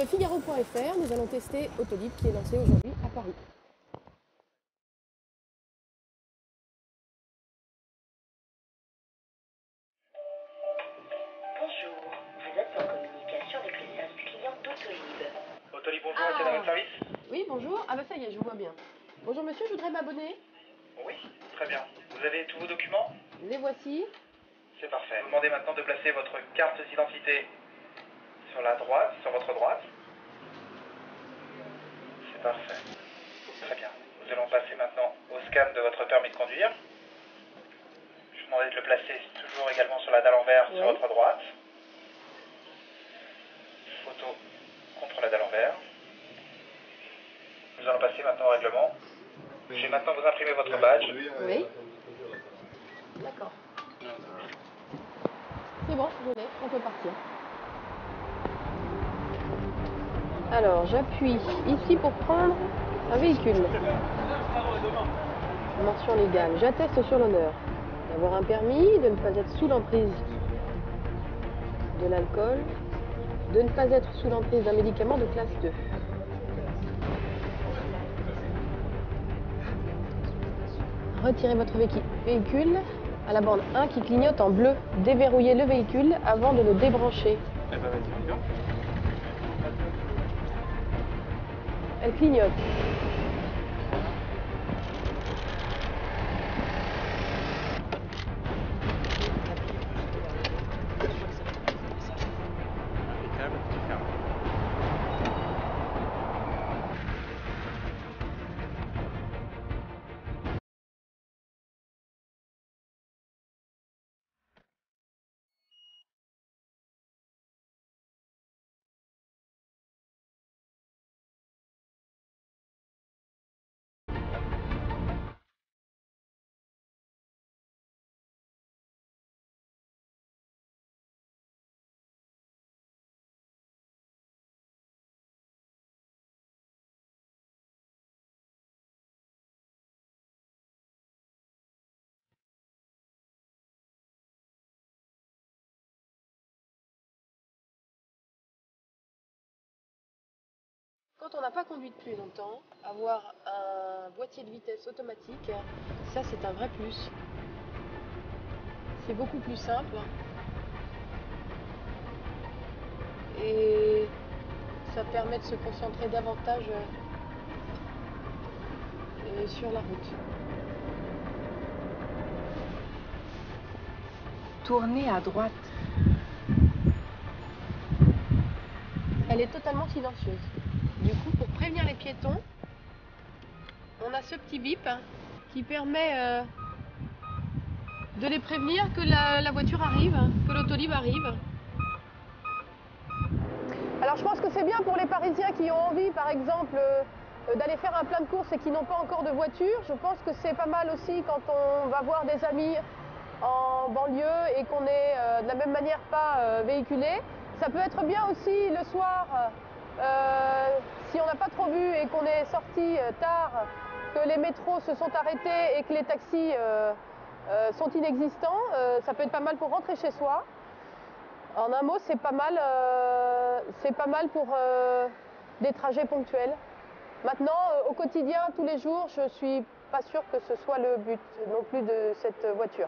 le Figaro.fr, nous allons tester Autolib qui est lancé aujourd'hui à Paris. Bonjour, vous êtes en communication avec le service client d'Autolib. Autolib, bonjour, est-ce dans votre service? Oui, bonjour. Ah bah ça y est, je vois bien. Bonjour monsieur, je voudrais m'abonner. Oui, très bien. Vous avez tous vos documents? Les voici. C'est parfait. Vous demandez maintenant de placer votre carte d'identité sur la droite, sur votre droite. C'est parfait. Très bien. Nous allons passer maintenant au scan de votre permis de conduire. Je vous demande de le placer toujours également sur la dalle en verre sur votre droite. Photo contre la dalle en verre. Nous allons passer maintenant au règlement. Je vais maintenant vous imprimer votre badge. Oui. D'accord. C'est bon, je l'ai, on peut partir. Alors, j'appuie ici pour prendre un véhicule. Mention légale. J'atteste sur l'honneur d'avoir un permis, de ne pas être sous l'emprise de l'alcool, de ne pas être sous l'emprise d'un médicament de classe 2. Retirez votre véhicule à la bande 1 qui clignote en bleu. Déverrouillez le véhicule avant de le débrancher. Elle clignote. Quand on n'a pas conduit depuis longtemps, avoir un boîtier de vitesse automatique, ça c'est un vrai plus. C'est beaucoup plus simple. Et ça permet de se concentrer davantage sur la route. Tournez à droite. Elle est totalement silencieuse. Du coup, pour prévenir les piétons, on a ce petit bip qui permet de les prévenir que la voiture arrive, que l'Autolib arrive. Alors je pense que c'est bien pour les Parisiens qui ont envie, par exemple, d'aller faire un plein de courses et qui n'ont pas encore de voiture. Je pense que c'est pas mal aussi quand on va voir des amis en banlieue et qu'on est de la même manière pas véhiculé. Ça peut être bien aussi le soir, si on n'a pas trop vu et qu'on est sorti tard, que les métros se sont arrêtés et que les taxis sont inexistants. Ça peut être pas mal pour rentrer chez soi. En un mot, c'est pas mal pour des trajets ponctuels. Maintenant, au quotidien, tous les jours, je suis pas sûre que ce soit le but non plus de cette voiture.